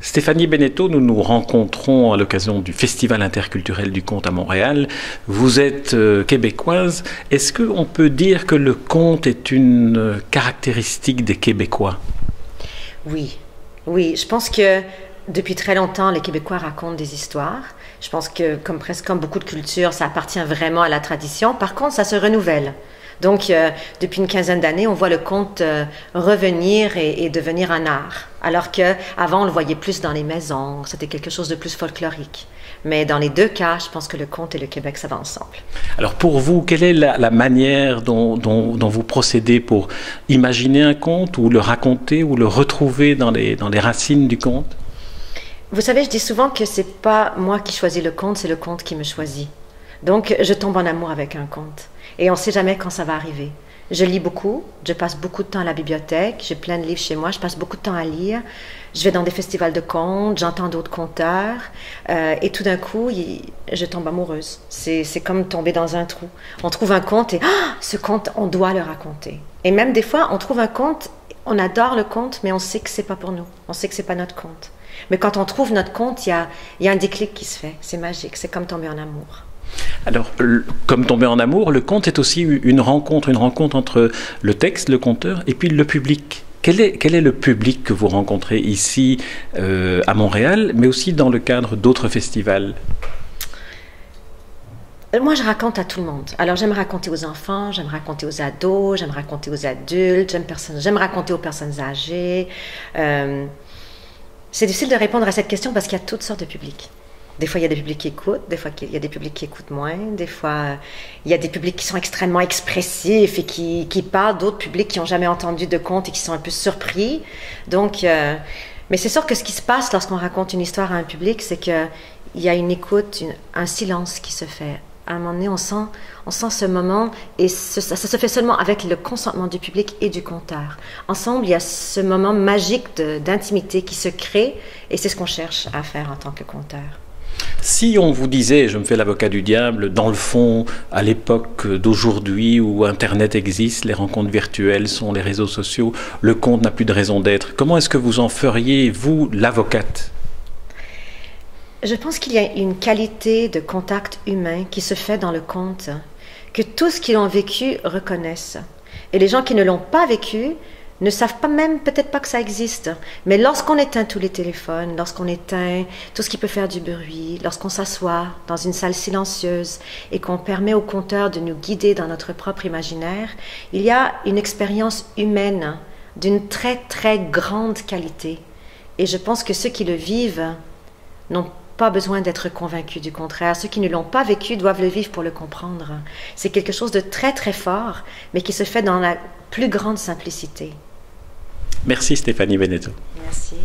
Stéphanie Beneteau, nous nous rencontrons à l'occasion du Festival interculturel du conte à Montréal. Vous êtes québécoise. Est-ce qu'on peut dire que le conte est une caractéristique des Québécois? Oui, oui. Je pense que depuis très longtemps, les Québécois racontent des histoires. Je pense que, comme beaucoup de cultures, ça appartient vraiment à la tradition. Par contre, ça se renouvelle. Donc, depuis une quinzaine d'années, on voit le conte revenir et devenir un art. Alors qu'avant, on le voyait plus dans les maisons, c'était quelque chose de plus folklorique. Mais dans les deux cas, je pense que le conte et le Québec, ça va ensemble. Alors pour vous, quelle est la manière dont vous procédez pour imaginer un conte, ou le raconter, ou le retrouver dans les racines du conte? Vous savez, je dis souvent que c'est pas moi qui choisis le conte, c'est le conte qui me choisit. Donc, je tombe en amour avec un conte. Et on ne sait jamais quand ça va arriver. Je lis beaucoup, je passe beaucoup de temps à la bibliothèque, j'ai plein de livres chez moi, je passe beaucoup de temps à lire. Je vais dans des festivals de contes, j'entends d'autres conteurs, et tout d'un coup, je tombe amoureuse. C'est comme tomber dans un trou. On trouve un conte et ce conte, on doit le raconter. Et même des fois, on trouve un conte, on adore le conte, mais on sait que c'est pas pour nous. On sait que c'est pas notre conte. Mais quand on trouve notre conte, il y a un déclic qui se fait. C'est magique, c'est comme tomber en amour. Alors, comme tomber en amour, le conte est aussi une rencontre entre le texte, le conteur, et puis le public. Quel est le public que vous rencontrez ici à Montréal, mais aussi dans le cadre d'autres festivals? Moi, je raconte à tout le monde. Alors, j'aime raconter aux enfants, j'aime raconter aux ados, j'aime raconter aux adultes, j'aime raconter aux personnes âgées. C'est difficile de répondre à cette question parce qu'il y a toutes sortes de publics. Des fois, il y a des publics qui écoutent, des fois, il y a des publics qui écoutent moins, des fois, il y a des publics qui sont extrêmement expressifs et qui parlent, d'autres publics qui n'ont jamais entendu de contes et qui sont un peu surpris. Donc, mais c'est sûr que ce qui se passe lorsqu'on raconte une histoire à un public, c'est qu'il y a une écoute, un silence qui se fait. À un moment donné, on sent ce moment, et ça se fait seulement avec le consentement du public et du conteur. Ensemble, il y a ce moment magique d'intimité qui se crée, et c'est ce qu'on cherche à faire en tant que conteur. Si on vous disait, je me fais l'avocat du diable, dans le fond, à l'époque d'aujourd'hui où Internet existe, les rencontres virtuelles sont les réseaux sociaux, le conte n'a plus de raison d'être, comment est-ce que vous en feriez, vous, l'avocate? Je pense qu'il y a une qualité de contact humain qui se fait dans le conte, que tous qui l'ont vécu reconnaissent. Et les gens qui ne l'ont pas vécu ne savent pas même, peut-être pas que ça existe. Mais lorsqu'on éteint tous les téléphones, lorsqu'on éteint tout ce qui peut faire du bruit, lorsqu'on s'assoit dans une salle silencieuse et qu'on permet au conteur de nous guider dans notre propre imaginaire, il y a une expérience humaine d'une très très grande qualité. Et je pense que ceux qui le vivent n'ont pas besoin d'être convaincus, du contraire. Ceux qui ne l'ont pas vécu doivent le vivre pour le comprendre. C'est quelque chose de très très fort, mais qui se fait dans la plus grande simplicité. Merci Stéphanie Beneteau. Merci.